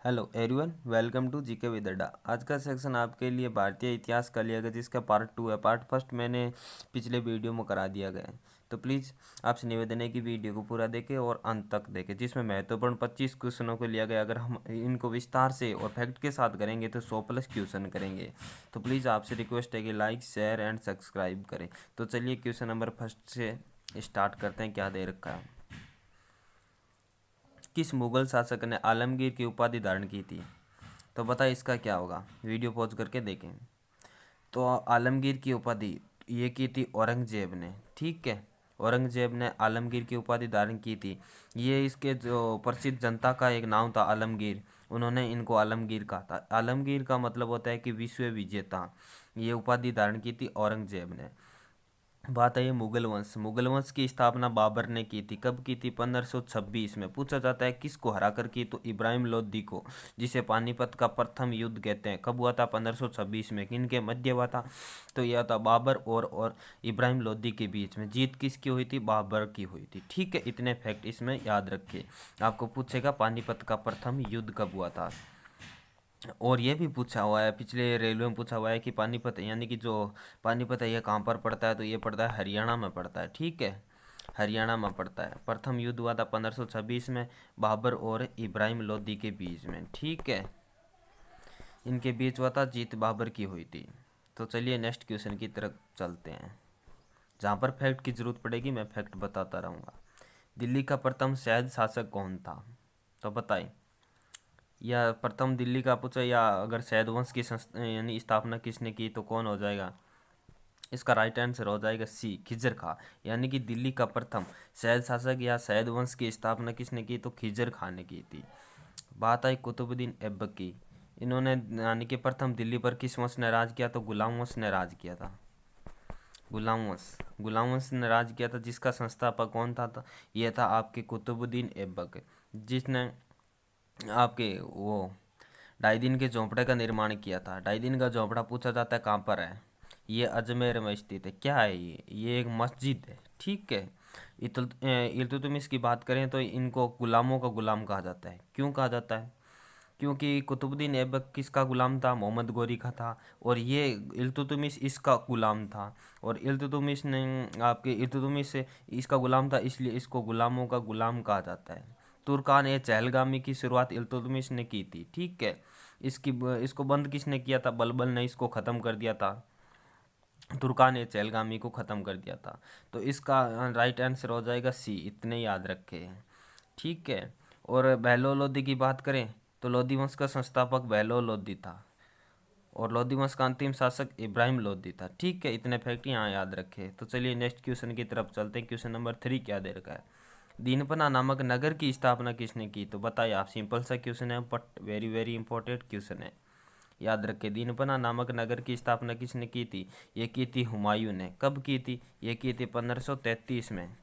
Hello everyone, welcome to GK with Adda. आज का section आपके लिए भारतीय इतिहास का लिया गया, जिसका पार्ट 2 है। पार्ट फर्स्ट मैंने पिछले वीडियो में करा दिया गया है, तो प्लीज़ आपसे निवेदन है कि वीडियो को पूरा देखें और अंत तक देखें, जिसमें महत्वपूर्ण 25 क्वेश्चनों को लिया गया। अगर हम इनको विस्तार से और फैक्ट के साथ करेंगे तो 100+ क्वेश्चन करेंगे। तो प्लीज़ आपसे रिक्वेस्ट है कि लाइक, शेयर एंड सब्सक्राइब करें। तो चलिए क्वेश्चन नंबर फर्स्ट से स्टार्ट करते हैं। क्या दे रखा है? किस मुगल शासक ने आलमगीर की उपाधि धारण की थी? तो बताइए इसका क्या होगा, वीडियो पॉज करके देखें। तो आलमगीर की उपाधि ये की थी औरंगजेब ने, ठीक है। औरंगजेब ने आलमगीर की उपाधि धारण की थी। ये इसके जो प्रसिद्ध जनता का एक नाम था आलमगीर, उन्होंने इनको आलमगीर कहा था। आलमगीर का मतलब होता है कि विश्व विजेता। ये उपाधि धारण की थी औरंगजेब ने। बात है ये मुगल वंश। मुगल वंश की स्थापना बाबर ने की थी। कब की थी? 1526 में। पूछा जाता है किसको हरा कर की? तो इब्राहिम लोदी को, जिसे पानीपत का प्रथम युद्ध कहते हैं। कब हुआ था? 1526 में। किनके मध्य हुआ था? तो यह था बाबर और इब्राहिम लोदी के बीच में। जीत किसकी हुई थी? बाबर की हुई थी, ठीक है। इतने फैक्ट इसमें याद रखिए। आपको पूछेगा पानीपत का प्रथम युद्ध कब हुआ था। और ये भी पूछा हुआ है, पिछले रेलवे में पूछा हुआ है कि पानीपत यानी कि जो पानीपत है ये कहाँ पर पड़ता है? तो ये पड़ता है हरियाणा में पड़ता है, ठीक है। हरियाणा में पड़ता है। प्रथम युद्ध हुआ था 1526 में, बाबर और इब्राहिम लोदी के बीच में, ठीक है। इनके बीच हुआ था, जीत बाबर की हुई थी। तो चलिए नेक्स्ट क्वेश्चन की तरफ चलते हैं। जहाँ पर फैक्ट की जरूरत पड़ेगी मैं फैक्ट बताता रहूँगा। दिल्ली का प्रथम शहर शासक कौन था? तो बताइए। या प्रथम दिल्ली का पूछा, या अगर शैद वंश की यानी स्थापना किसने की, तो कौन हो जाएगा? इसका राइट आंसर हो जाएगा सी, खिजर खां। यानी कि दिल्ली का प्रथम शैद शासक या शैद वंश की स्थापना किसने की? तो खिजर खां ने की थी। बात आई कुतुबुद्दीन ऐबक की। इन्होंने यानी कि प्रथम दिल्ली पर किस वंश ने राज किया? तो गुलाम वंश ने राज किया था। गुलाम वंश ने राज किया था, जिसका संस्थापक कौन था? यह था आपके कुतुबुद्दीन ऐबक, जिसने आपके वो ढाई दिन के झोंपड़े का निर्माण किया था। ढाई दिन का झोंपड़ा पूछा जाता है कहाँ पर है? ये अजमेर में स्थित है। क्या है ये एक मस्जिद है, ठीक है। इल्तुतमिश की बात करें तो इनको गुलामों का गुलाम कहा जाता है। क्यों कहा जाता है? क्योंकि कुतुबुद्दीन ऐबक किसका गुलाम था? मोहम्मद गोरी का था। और ये इल्तुतमिश इसका गुलाम था। और इल्तुतमिश ने आपके इल्तुतमिश से इसका गुलाम था, इसलिए इसको गुलामों का गुलाम कहा जाता है। तुर्कान ए चहलगामी की शुरुआत इल्तुतमिश ने की थी, ठीक है। इसकी इसको बंद किसने किया था? बलबल ने इसको ख़त्म कर दिया था। तुर्कान ए चहलगामी को ख़त्म कर दिया था। तो इसका राइट आंसर हो जाएगा सी। इतने याद रखे, ठीक है। और बहलो लोदी की बात करें तो लोदी वंश का संस्थापक बहलो लोदी था। और लोदी वंश का अंतिम शासक इब्राहिम लोदी था, ठीक है। इतने फैक्ट यहाँ याद रखे। तो चलिए नेक्स्ट क्वेश्चन की तरफ चलते हैं। क्वेश्चन नंबर 3 क्या दे रखा है? दीनपना नामक नगर की स्थापना किसने की? तो बताइए आप। सिंपल सा क्वेश्चन है but very very important question है। याद रखें, दीनपना नामक नगर की स्थापना किसने की थी? ये की थी हुमायूं ने। कब की थी? ये की थी 1533 में।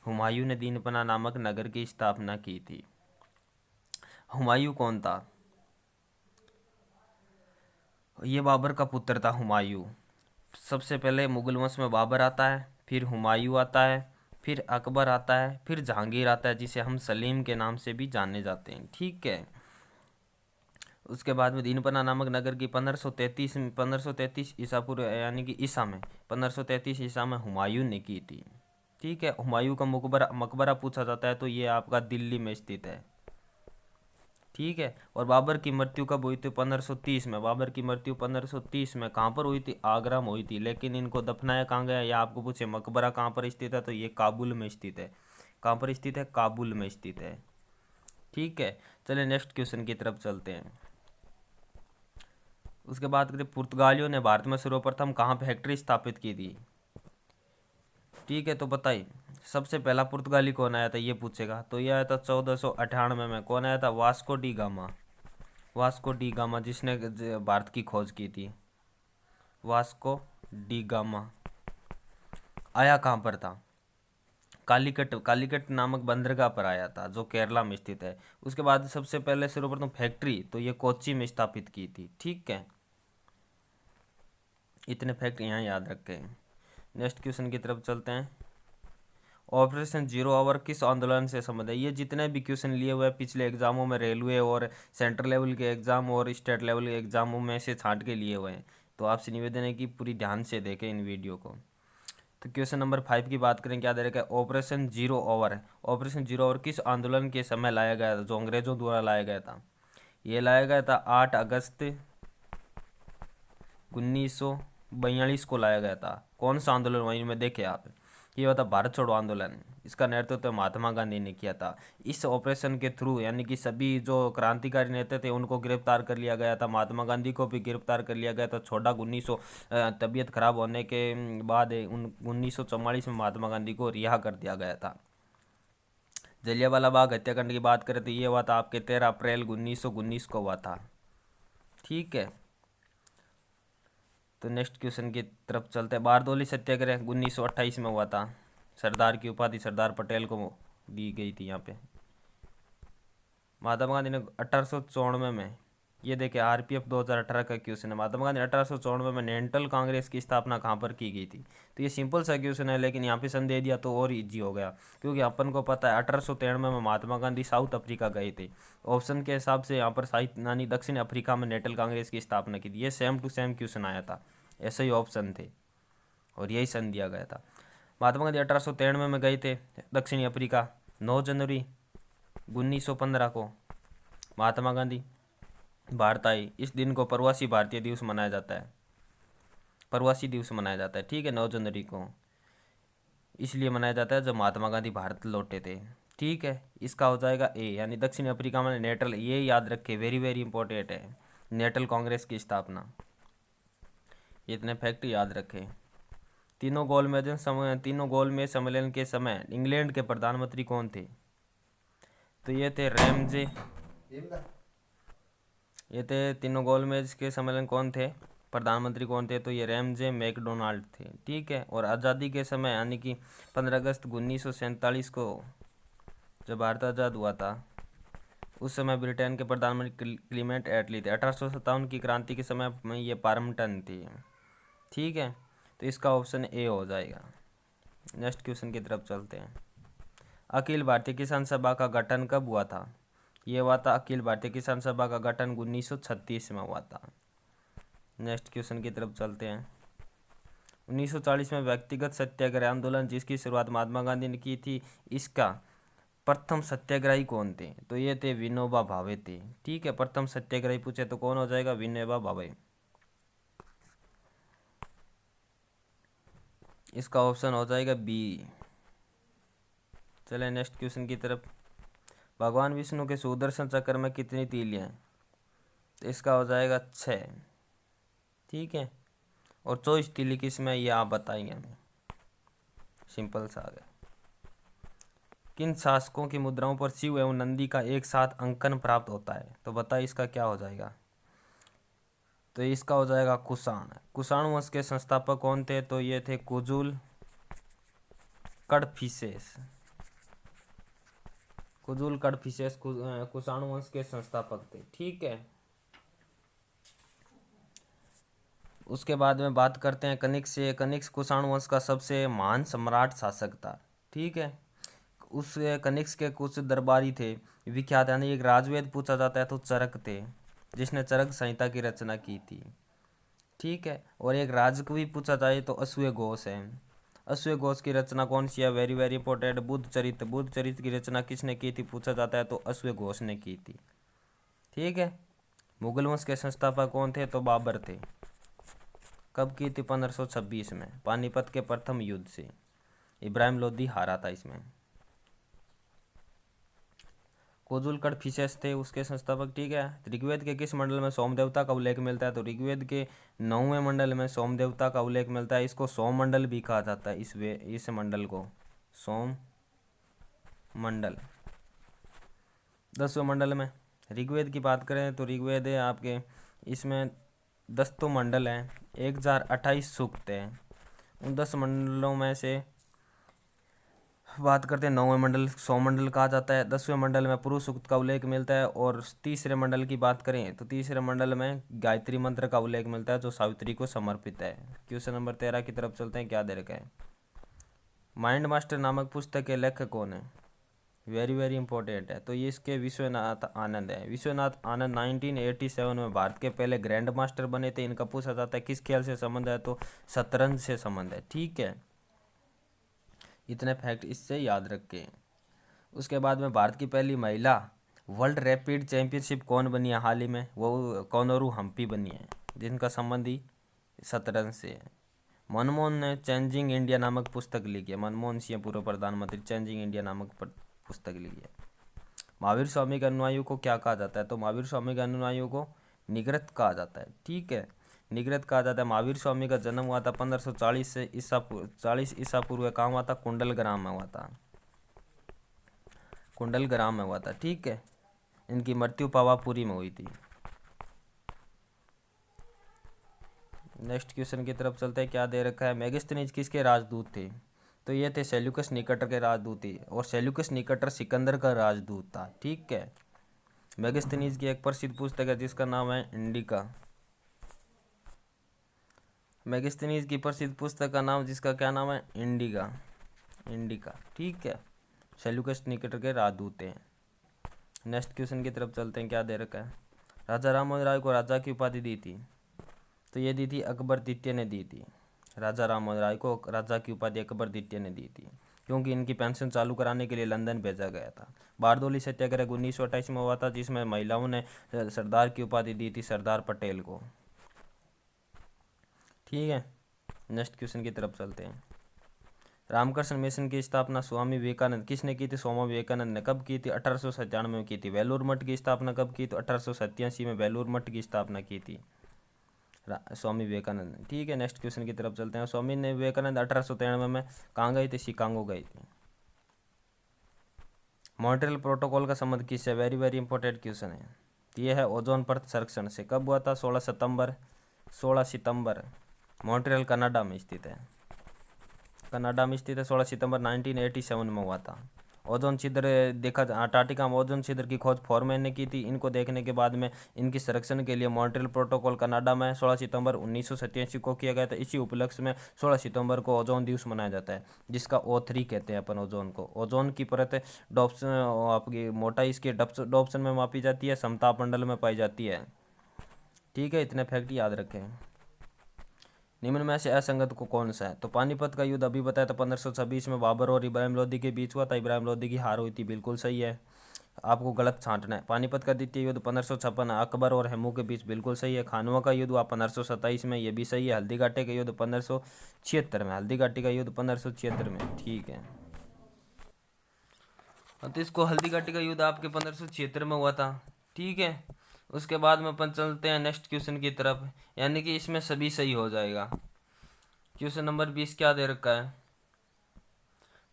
हुमायूं ने दीनपना नामक नगर की स्थापना की थी। हुमायूं कौन था? ये बाबर का पुत्र था हुमायूं। सबसे पहले मुगल वंश में बाबर आता है, फिर हुमायूं आता है, फिर अकबर आता है, फिर जहांगीर आता है, जिसे हम सलीम के नाम से भी जाने जाते हैं, ठीक है। उसके बाद में दीनपना नामक नगर की 1533 ईसा पूर्व यानी कि ईसा में 1533 ईसा में हुमायूं ने की थी, ठीक है। हुमायूं का मकबरा मकबरा पूछा जाता है तो ये आपका दिल्ली में स्थित है, ठीक है। और बाबर की मृत्यु कब हुई थी? 1530 में। बाबर की मृत्यु 1530 में कहाँ पर हुई थी? आगरा में हुई थी। लेकिन इनको दफनाया कहाँ गया? या आपको पूछे मकबरा कहाँ पर स्थित है, तो ये काबुल में स्थित है। कहाँ पर स्थित है? काबुल में स्थित है, ठीक है। चलिए नेक्स्ट क्वेश्चन की तरफ चलते हैं। उसके बाद कहते पुर्तगालियों ने भारत में सर्वप्रथम कहाँ फैक्ट्री स्थापित की थी? ठीक है, तो बताइए सबसे पहला पुर्तगाली कौन आया था, ये पूछेगा। तो ये आया था 1498 में। कौन आया था? Vasco D gamma. Vasco D gamma, जिसने भारत की खोज की थी। वास्को डी गामा आया कहाँ पर था? कालीकट। कालीकट नामक बंदरगाह पर आया था, जो केरला में स्थित है। उसके बाद सबसे पहले सर्वप्रथम फैक्ट्री तो ये कोच्चि में स्थापित की थी, ठीक है। इतने फैक्ट यहाँ याद रखें। नेक्स्ट क्वेश्चन की तरफ चलते हैं। ऑपरेशन जीरो आवर किस आंदोलन से संबंध है? ये जितने भी क्वेश्चन लिए हुए हैं पिछले एग्जामों में, रेलवे और सेंट्रल लेवल के एग्जाम और स्टेट लेवल के एग्जामों में से छांट के लिए हुए हैं। तो आपसे निवेदन है कि पूरी ध्यान से देखें इन वीडियो को। तो क्वेश्चन नंबर 5 की बात करें, क्या दे रखा है? ऑपरेशन जीरो ओवर है। ऑपरेशन जीरो ओवर किस आंदोलन के समय लाया गया था, जो अंग्रेजों द्वारा लाया गया था? ये लाया गया था 8 अगस्त 1942 को लाया गया था। कौन सा आंदोलन? वहीं में देखे आप, ये होता भारत छोड़ो आंदोलन। इसका नेतृत्व तो महात्मा गांधी ने किया था। इस ऑपरेशन के थ्रू यानी कि सभी जो क्रांतिकारी नेता थे उनको गिरफ्तार कर लिया गया था। महात्मा गांधी को भी गिरफ्तार कर लिया गया था। छोड़ा 1900 तबीयत खराब होने के बाद 1944 में महात्मा गांधी को रिहा कर दिया गया था। जलियांवाला बाग हत्याकांड की बात करें तो ये हुआ था आपके 13 अप्रैल 1919 को हुआ था। ठीक है, तो नेक्स्ट क्वेश्चन की तरफ चलते हैं। बारदोली सत्याग्रह 1928 में हुआ था। सरदार की उपाधि सरदार पटेल को दी गई थी यहाँ पे। महात्मा गांधी ने 1894 में, ये देखे आरपीएफ 2018 का क्वेश्चन है। महात्मा गांधी 1894 में नेशनल कांग्रेस की स्थापना कहाँ पर की गई थी? तो ये सिंपल सा क्वेश्चन है, लेकिन यहाँ पे सन दे दिया तो और इजी हो गया, क्योंकि अपन को पता है 1893 में महात्मा गांधी साउथ अफ्रीका गए थे। ऑप्शन के हिसाब से यहाँ पर साउथ यानी दक्षिण अफ्रीका में नेशनल कांग्रेस की स्थापना की थी। ये सेम टू सेम क्वेश्चन आया था, ऐसे ही ऑप्शन थे और यही सन दिया गया था। महात्मा गांधी 1893 में गए थे दक्षिणी अफ्रीका। 9 जनवरी 1915 को महात्मा गांधी भारत आए। इस दिन को प्रवासी भारतीय दिवस मनाया जाता है। प्रवासी दिवस मनाया जाता है, ठीक है, 9 जनवरी को इसलिए मनाया जाता है जब महात्मा गांधी भारत लौटे थे। ठीक है, इसका हो जाएगा ए, यानी दक्षिण अफ्रीका में नेटल, ये याद रखे, वेरी वेरी इंपॉर्टेंट है, नेटल कांग्रेस की स्थापना। इतने फैक्ट याद रखें। तीनों गोलमेज सम्मेलन के समय इंग्लैंड के प्रधानमंत्री कौन थे? तो ये थे रैमजे। ये थे तीनों गोलमेज के सम्मेलन कौन थे, प्रधानमंत्री कौन थे? तो ये रैमजे मैकडोनाल्ड थे। ठीक है, और आज़ादी के समय यानी कि 15 अगस्त 1947 को जब भारत आज़ाद हुआ था, उस समय ब्रिटेन के प्रधानमंत्री क्लीमेंट एटली थे। 1857 की क्रांति के समय में ये पार्मटन थी। ठीक है, तो इसका ऑप्शन ए हो जाएगा। नेक्स्ट क्वेश्चन की तरफ चलते हैं। अखिल भारतीय किसान सभा का गठन कब हुआ था? ये हुआ था अखिल भारतीय किसान सभा का गठन 1936 में हुआ था। नेक्स्ट क्वेश्चन की तरफ चलते हैं। 1940 में व्यक्तिगत सत्याग्रह आंदोलन जिसकी शुरुआत महात्मा गांधी ने की थी, इसका प्रथम सत्याग्रही कौन थे? तो ये थे विनोबा भावे थे। ठीक है, प्रथम सत्याग्रही पूछे तो कौन हो जाएगा? विनोबा भावे। इसका ऑप्शन हो जाएगा बी। चले नेक्स्ट क्वेश्चन की तरफ। भगवान विष्णु के सुदर्शन चक्र में कितनी तीलियां हैं? तो इसका हो जाएगा 6। ठीक है, और 24 तीली किस में, ये आप बताएंगे हमें। सिंपल सा आ गया। किन शासकों की मुद्राओं पर शिव एवं नंदी का एक साथ अंकन प्राप्त होता है? तो बताइए इसका क्या हो जाएगा। तो इसका हो जाएगा कुषाण। कुषाण वंश के संस्थापक कौन थे? तो ये थे कुजुल कडफिसेस। कुजुल कडफिसेस कुषाण वंश के संस्थापक थे। ठीक है, उसके बाद में बात करते हैं कनिष्क से। कनिष्क कुषाण वंश का सबसे महान सम्राट शासक था। ठीक है, उस कनिष्क के कुछ दरबारी थे विख्यात, यानी एक राजवेद पूछा जाता है तो चरक थे, जिसने चरक संहिता की रचना की थी। ठीक है, और एक राजकवि पूछा जाए तो अश्व घोष है। अश्व घोष की रचना कौन सी है? वेरी वेरी इंपॉर्टेंट, बुद्ध चरित्र। बुद्ध चरित्र की रचना किसने की थी पूछा जाता है तो अश्व घोष ने की थी। ठीक है, मुगल वंश के संस्थापक कौन थे? तो बाबर थे। कब की थी? 1526 में, पानीपत के प्रथम युद्ध से। इब्राहिम लोदी हारा था इसमें। कोजुल कडफिसेस थे उसके संस्थापक। ठीक है, ऋग्वेद के किस मंडल में सोम देवता का उल्लेख मिलता है? तो ऋग्वेद के 9वें मंडल में सोम देवता का उल्लेख मिलता है। इसको सोम मंडल भी कहा जाता है। इस मंडल को सोम मंडल। 10वें मंडल में ऋग्वेद की बात करें तो ऋग्वेद है आपके, इसमें 10 तो मंडल हैं, 1028 सूक्त हैं। उन 10 मंडलों में से बात करते हैं 9वें मंडल सोम मंडल कहा जाता है। 10वें मंडल में पुरुष सूक्त का उल्लेख मिलता है। और तीसरे मंडल की बात करें तो तीसरे मंडल में गायत्री मंत्र का उल्लेख मिलता है जो सावित्री को समर्पित है। क्वेश्चन नंबर 13 की तरफ चलते हैं। क्या दे रखा है? माइंड मास्टर नामक पुस्तक के लेखक कौन है? वेरी वेरी इंपॉर्टेंट है। तो ये इसके विश्वनाथ आनंद है। विश्वनाथ आनंद 1987 में भारत के पहले ग्रैंड मास्टर बने थे। इनका पूछा जाता है किस खेल से संबंध है, तो शतरंज से संबंध है। ठीक है, इतने फैक्ट इससे याद रखें। उसके बाद में भारत की पहली महिला वर्ल्ड रैपिड चैंपियनशिप कौन बनी है हाल ही में? वो कोनोरू हम्पी बनी है, जिनका संबंध ही शतरंज से है। मनमोहन ने चेंजिंग इंडिया नामक पुस्तक लिखी है। मनमोहन सिंह पूर्व प्रधानमंत्री, चेंजिंग इंडिया नामक पुस्तक लिखी है। महावीर स्वामी के अनुयायियों को क्या कहा जाता है? तो महावीर स्वामी के अनुयायियों को निगृत कहा जाता है। ठीक है, निगृत कहा जाता है। महावीर स्वामी का जन्म हुआ था 1540 से 40 ईसा पूर्व। कहाँ हुआ था? कुंडल ग्राम में हुआ था। कुंडल ग्राम में हुआ था। ठीक है, इनकी मृत्यु पावापुरी में हुई थी। नेक्स्ट क्वेश्चन की तरफ चलते हैं। क्या दे रखा है? मेगास्थनीज किसके राजदूत थे? तो ये थे सेल्यूकस निकटर के राजदूत थे, और सेल्यूकस निकटर सिकंदर का राजदूत था। ठीक है, मेगास्थनीज की एक प्रसिद्ध पुस्तक है जिसका नाम है इंडिका। मेगास्थनीज की प्रसिद्ध पुस्तक का नाम, जिसका क्या नाम है? इंडिका। इंडिका। ठीक है, सेल्यूकस निकटर के राजदूत हैं। नेक्स्ट क्वेश्चन की तरफ चलते हैं। क्या दे रखा है? राजा राममोहन राय को राजा की उपाधि दी थी? तो ये दी थी अकबर द्वितीय ने दी थी। राजा राममोहन राय को राजा की उपाधि अकबर द्वितीय ने दी थी, क्योंकि इनकी पेंशन चालू कराने के लिए लंदन भेजा गया था। बारदोली सत्याग्रह 1928 में हुआ था, जिसमें महिलाओं ने सरदार की उपाधि दी थी सरदार पटेल को। ठीक है, नेक्स्ट क्वेश्चन की तरफ चलते हैं। रामकृष्ण मिशन की स्थापना स्वामी विवेकानंद किसने की थी? स्वामी विवेकानंद ने। कब की थी? 1897 में की थी। वेलूर मठ की स्थापना कब की? तो 1887 में वेलूर मठ की स्थापना की थी स्वामी विवेकानंद ने। ठीक है, नेक्स्ट क्वेश्चन की तरफ चलते हैं। स्वामी ने विवेकानंद 1893 में कहाँ गए थे? शिकागो गए थे। मॉन्ट्रियल प्रोटोकॉल का संबंध किससे? वेरी वेरी इंपॉर्टेंट क्वेश्चन है। ये है ओजोन परत संरक्षण से। कब हुआ था? 16 सितंबर। मॉन्ट्रियल कनाडा में स्थित है। कनाडा में स्थित है। 16 सितंबर 1987 में हुआ था। ओजोन छिद्र देखा, अंटार्कटिका में ओजोन छिद्र की खोज फोरमैन ने की थी। इनको देखने के बाद में इनकी संरक्षण के लिए मॉन्ट्रियल प्रोटोकॉल कनाडा में 16 सितंबर 1987 को किया गया था। इसी उपलक्ष्य में 16 सितंबर को ओजोन दिवस मनाया जाता है, जिसका O3 कहते हैं अपन ओजोन को। ओजोन की परत डॉप्सन, आपकी मोटाई इसकी डॉप्सन में मापी जाती है, समताप मंडल में पाई जाती है। ठीक है, इतने फैक्ट याद रखें। निम्न में से असंगत को कौन सा है? तो पानीपत का युद्ध अभी बताया था 1526 में बाबर और इब्राहिम लोदी के बीच हुआ था। इब्राहिम लोदी की हार हुई थी। बिल्कुल सही है, आपको गलत छांटना है। पानीपत का द्वितीय युद्ध 1556 अकबर और हेमू के बीच। बिल्कुल सही है। खानवा का युद्ध हुआ 1527 में, ये भी सही है। हल्दी घाटी का युद्ध 1576 में। हल्दी घाटी का युद्ध 1576 में। ठीक है, तो इसको हल्दी घाटी का युद्ध आपके 1576 में हुआ था। ठीक है, उसके बाद में अपन चलते हैं नेक्स्ट क्वेश्चन की तरफ, यानी कि इसमें सभी सही हो जाएगा। क्वेश्चन नंबर 20 क्या दे रखा है?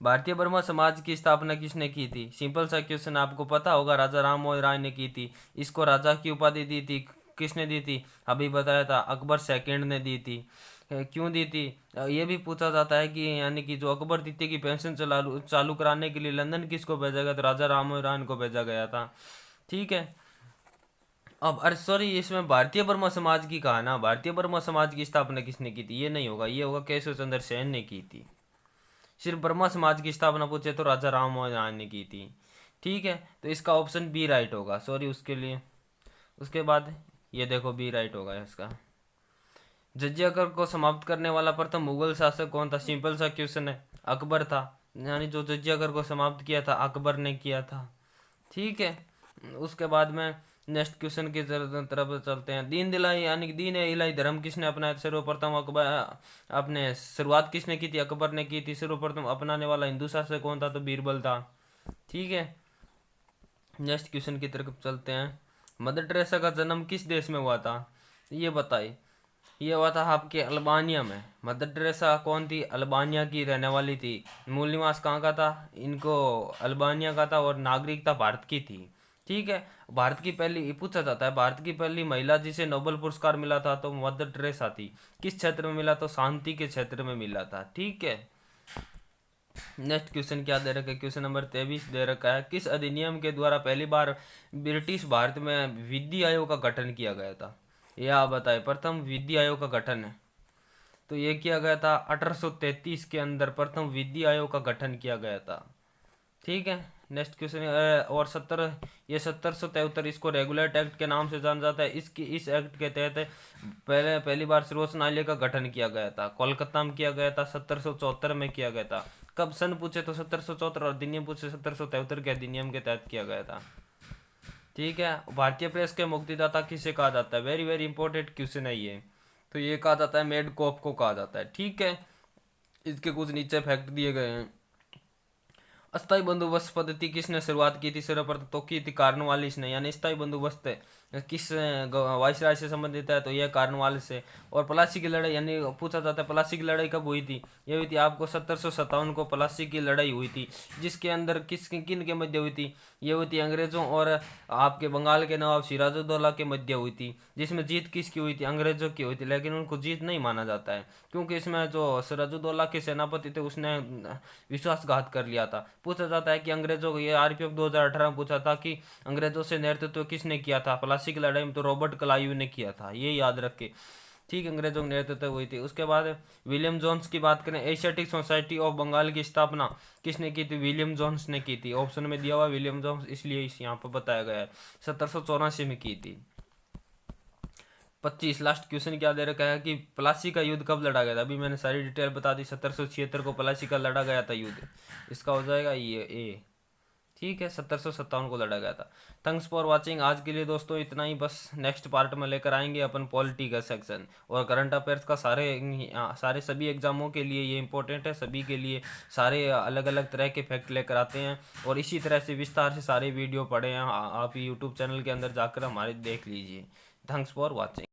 भारतीय ब्रह्म समाज की स्थापना किसने की थी? सिंपल सा क्वेश्चन, आपको पता होगा, राजा राममोहन राय ने की थी। इसको राजा की उपाधि दी थी, किसने दी थी? अभी बताया था, अकबर सेकंड ने दी थी। क्यों दी थी? ये भी पूछा जाता है कि यानी कि जो अकबर द्वितीय की पेंशन चालू कराने के लिए लंदन किसको भेजा गया? तो राजा राममोहन राय को भेजा गया था। ठीक है, अब अरे सॉरी, इसमें भारतीय ब्रह्म समाज की कहा ना। भारतीय ब्रह्म समाज की स्थापना किसने की थी? ये नहीं होगा, ये होगा केशव चंद्र सेन ने की थी। सिर्फ ब्रह्म समाज की स्थापना पूछे तो राजा राममोहन राय ने की थी। ठीक है, तो इसका ऑप्शन बी राइट होगा। सॉरी उसके लिए। उसके बाद ये देखो, बी राइट होगा इसका। जजिया कर को समाप्त करने वाला प्रथम मुगल शासक कौन था? सिंपल सा क्वेश्चन है, अकबर था। यानी जो जजिया कर को समाप्त किया था अकबर ने किया था। ठीक है, उसके बाद में नेक्स्ट क्वेश्चन की तरफ चलते हैं। दीन दिलाई यानी कि दीन इलाही धर्म किसने अपनाया? सर्वप्रथम अकबर, अपने शुरुआत किसने की थी? अकबर ने की थी। सर्वप्रथम अपनाने वाला हिंदू शासक कौन था? तो बीरबल था। ठीक है, नेक्स्ट क्वेश्चन की तरफ चलते हैं। मदर टेरेसा का जन्म किस देश में हुआ था? ये बताइए। ये हुआ था आपके अल्बानिया में। मदर टेरेसा कौन थी? अल्बानिया की रहने वाली थी। मूल निवास कहाँ का था? इनको अल्बानिया का था, और नागरिकता भारत की थी। ठीक है, भारत की पहली, पूछा जाता है भारत की पहली महिला जिसे नोबेल पुरस्कार मिला था, तो मदर टेरेसा थी। किस क्षेत्र में मिला? तो शांति के क्षेत्र में मिला था। ठीक है, नेक्स्ट क्वेश्चन क्या दे रखा है? क्वेश्चन नंबर 23 दे रखा है। किस अधिनियम के द्वारा पहली बार ब्रिटिश भारत में विधि आयोग का गठन किया गया था? यह आप बताए। प्रथम विधि आयोग का गठन है, तो ये किया गया था 1833 के अंदर प्रथम विधि आयोग का गठन किया गया था। ठीक है, नेक्स्ट क्वेश्चन। और 1773 इसको रेगुलेट एक्ट के नाम से जाना जाता है। इस एक्ट के तहत पहली बार सर्वोच्च न्यायालय का गठन किया गया था। कोलकाता में किया गया था, 1774 में किया गया था। कब सन पूछे तो 1774 और अधिनियम पूछे 1773 के अधिनियम के तहत किया गया था। ठीक है, भारतीय प्रेस के मुक्तिदाता किसे कहा जाता है? वेरी वेरी इंपॉर्टेंट क्वेश्चन है ये। तो ये कहा जाता है मेडकोफ को कहा जाता है। ठीक है, इसके कुछ नीचे फैक्ट दिए गए हैं। अस्थायी बंदोबस्त पद्धति किसने शुरुआत की थी? सर्वप्रथम तो की थी कॉर्नवालिस ने। यानी अस्थायी बंदोबस्त किस वायसराय से संबंधित है? तो यह कॉर्नवालिस से। और प्लासी की लड़ाई, यानी पूछा जाता है प्लासी की लड़ाई कब हुई थी? ये हुई थी आपको 1757 को प्लासी की लड़ाई हुई थी, जिसके अंदर किन के मध्य हुई थी? ये हुई थी अंग्रेजों और आपके बंगाल के नवाब सिराजुद्दौला के मध्य हुई थी, जिसमें जीत किसकी हुई थी? अंग्रेजों की हुई थी। लेकिन उनको जीत नहीं माना जाता है, क्योंकि इसमें जो सिराजुद्दौला के सेनापति थे उसने विश्वासघात कर लिया था। पूछा जाता है कि अंग्रेजों को, ये आरपीएफ 2018 में पूछा था कि अंग्रेजों से नेतृत्व किसने किया था? प्लासी की लड़ाई में तो रॉबर्ट क्लाइव ने किया था, ये याद रखे। ठीक, अंग्रेजों की नेतृत्व हुई थी। उसके बाद विलियम जोन्स की बात करें, एशियाटिक सोसाइटी ऑफ बंगाल की स्थापना किसने की थी? विलियम जोन्स ने की थी। ऑप्शन में दिया हुआ विलियम जोन्स, इसलिए इस यहाँ पर बताया गया है 1784 में की थी। 25 लास्ट क्वेश्चन क्या दे रखा है कि प्लासी का युद्ध कब लड़ा गया था? अभी मैंने सारी डिटेल बता दी। 1776 को प्लासी का लड़ा गया था युद्ध। इसका हो जाएगा ये ए। ठीक है, 1757 को लड़ा गया था। Thanks for watching. आज के लिए दोस्तों इतना ही बस। नेक्स्ट पार्ट में लेकर आएंगे अपन पॉलिटी का सेक्शन और करंट अफेयर्स का। सारे सभी एग्जामों के लिए ये इंपॉर्टेंट है, सभी के लिए सारे अलग अलग तरह के फैक्ट लेकर आते हैं। और इसी तरह से विस्तार से सारे वीडियो पढ़े हैं आप यूट्यूब चैनल के अंदर जाकर हमारे देख लीजिए। Thanks for watching.